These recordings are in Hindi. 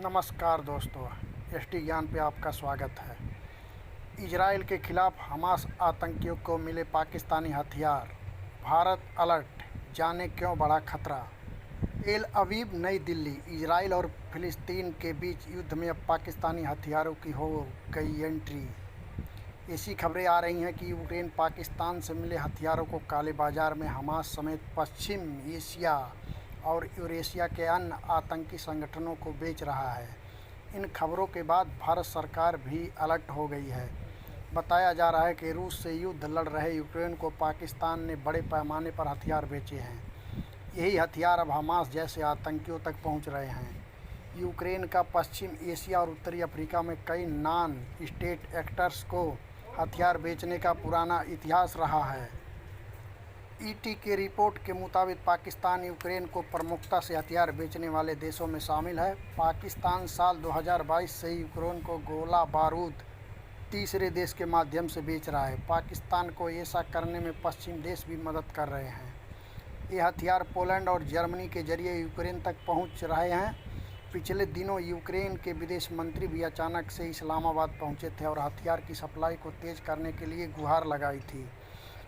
नमस्कार दोस्तों, एसटी ज्ञान पे आपका स्वागत है। इजराइल के खिलाफ हमास आतंकियों को मिले पाकिस्तानी हथियार, भारत अलर्ट, जाने क्यों बढ़ा खतरा। तेल अवीव नई दिल्ली, इजराइल और फिलिस्तीन के बीच युद्ध में अब पाकिस्तानी हथियारों की हो गई एंट्री। ऐसी खबरें आ रही हैं कि यूक्रेन पाकिस्तान से मिले हथियारों को काले बाजार में हमास समेत पश्चिम एशिया और यूरेशिया के अन्य आतंकी संगठनों को बेच रहा है। इन खबरों के बाद भारत सरकार भी अलर्ट हो गई है। बताया जा रहा है कि रूस से युद्ध लड़ रहे यूक्रेन को पाकिस्तान ने बड़े पैमाने पर हथियार बेचे हैं। यही हथियार अब हमास जैसे आतंकियों तक पहुंच रहे हैं। यूक्रेन का पश्चिम एशिया और उत्तरी अफ्रीका में कई नॉन स्टेट एक्टर्स को हथियार बेचने का पुराना इतिहास रहा है। ईटी के रिपोर्ट के मुताबिक पाकिस्तान यूक्रेन को प्रमुखता से हथियार बेचने वाले देशों में शामिल है। पाकिस्तान साल 2022 से यूक्रेन को गोला बारूद तीसरे देश के माध्यम से बेच रहा है। पाकिस्तान को ऐसा करने में पश्चिम देश भी मदद कर रहे हैं। ये हथियार पोलैंड और जर्मनी के जरिए यूक्रेन तक पहुंच रहे हैं। पिछले दिनों यूक्रेन के विदेश मंत्री भी अचानक से इस्लामाबाद पहुंचे थे और हथियार की सप्लाई को तेज करने के लिए गुहार लगाई थी।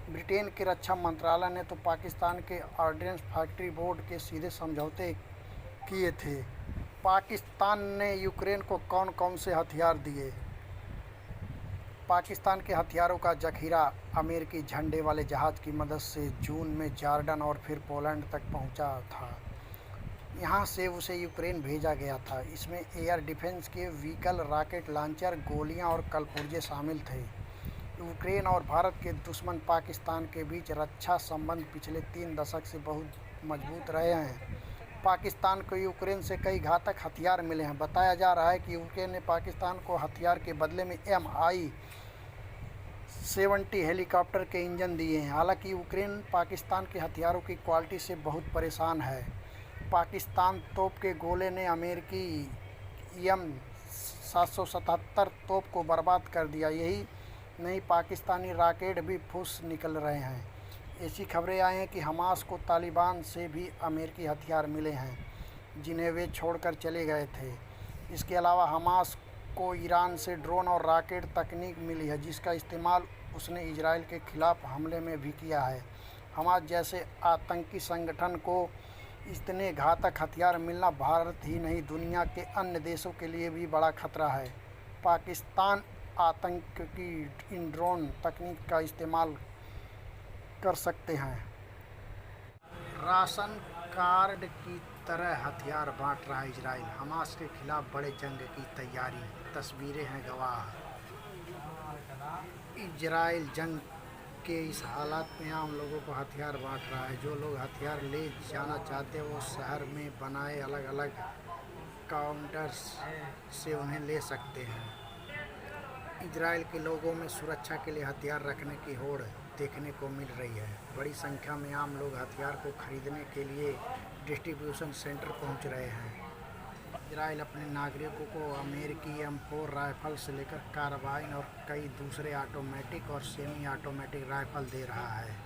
ब्रिटेन के रक्षा मंत्रालय ने तो पाकिस्तान के ऑर्डिनेंस फैक्ट्री बोर्ड के सीधे समझौते किए थे। पाकिस्तान ने यूक्रेन को कौन कौन से हथियार दिए? पाकिस्तान के हथियारों का जखीरा अमेरिकी झंडे वाले जहाज़ की मदद से जून में जॉर्डन और फिर पोलैंड तक पहुंचा था। यहां से उसे यूक्रेन भेजा गया था। इसमें एयर डिफेंस के व्हीकल, रॉकेट लॉन्चर, गोलियां और कलपुर्जे शामिल थे। यूक्रेन और भारत के दुश्मन पाकिस्तान के बीच रक्षा संबंध पिछले 3 दशक से बहुत मजबूत रहे हैं। पाकिस्तान को यूक्रेन से कई घातक हथियार मिले हैं। बताया जा रहा है कि यूक्रेन ने पाकिस्तान को हथियार के बदले में Mi-70 हेलीकॉप्टर के इंजन दिए हैं। हालांकि यूक्रेन पाकिस्तान के हथियारों की क्वालिटी से बहुत परेशान है। पाकिस्तान तोप के गोले ने अमेरिकी M777 तोप को बर्बाद कर दिया। यही नहीं, पाकिस्तानी रॉकेट भी फुस निकल रहे हैं। ऐसी खबरें आई हैं कि हमास को तालिबान से भी अमेरिकी हथियार मिले हैं, जिन्हें वे छोड़कर चले गए थे। इसके अलावा हमास को ईरान से ड्रोन और रॉकेट तकनीक मिली है, जिसका इस्तेमाल उसने इजराइल के खिलाफ हमले में भी किया है। हमास जैसे आतंकी संगठन को इतने घातक हथियार मिलना भारत ही नहीं, दुनिया के अन्य देशों के लिए भी बड़ा खतरा है। पाकिस्तान आतंक की इन ड्रोन तकनीक का इस्तेमाल कर सकते हैं। राशन कार्ड की तरह हथियार बांट रहा है इजराइल, हमास के खिलाफ बड़े जंग की तैयारी, तस्वीरें हैं गवाह। इजराइल जंग के इस हालात में आम लोगों को हथियार बांट रहा है। जो लोग हथियार ले जाना चाहते हैं वो शहर में बनाए अलग अलग काउंटर्स से उन्हें ले सकते हैं। इजराइल के लोगों में सुरक्षा के लिए हथियार रखने की होड़ देखने को मिल रही है। बड़ी संख्या में आम लोग हथियार को खरीदने के लिए डिस्ट्रीब्यूशन सेंटर पहुंच रहे हैं। इजराइल अपने नागरिकों को अमेरिकी M4 राइफल से लेकर कार्बाइन और कई दूसरे ऑटोमेटिक और सेमी ऑटोमेटिक राइफल दे रहा है।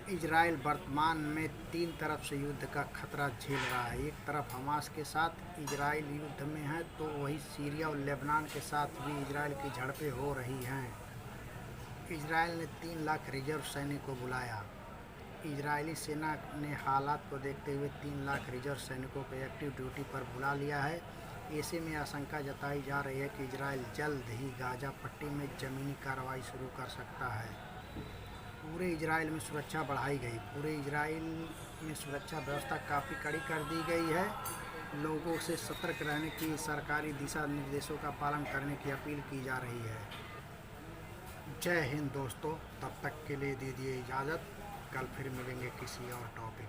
इजराइल वर्तमान में 3 तरफ से युद्ध का खतरा झेल रहा है। एक तरफ हमास के साथ इजराइल युद्ध में है, तो वहीं सीरिया और लेबनान के साथ भी इजराइल की झड़पें हो रही हैं। इजराइल ने 3 लाख रिजर्व सैनिक को बुलाया। इजरायली सेना ने हालात को देखते हुए 3 लाख रिजर्व सैनिकों को एक्टिव ड्यूटी पर बुला लिया है। ऐसे में आशंका जताई जा रही है कि इजराइल जल्द ही गाजा पट्टी में ज़मीनी कार्रवाई शुरू कर सकता है। पूरे इजराइल में सुरक्षा बढ़ाई गई। पूरे इजराइल में सुरक्षा व्यवस्था काफ़ी कड़ी कर दी गई है। लोगों से सतर्क रहने की, सरकारी दिशा निर्देशों का पालन करने की अपील की जा रही है। जय हिंद दोस्तों, तब तक के लिए दीजिए इजाज़त। कल फिर मिलेंगे किसी और टॉपिक।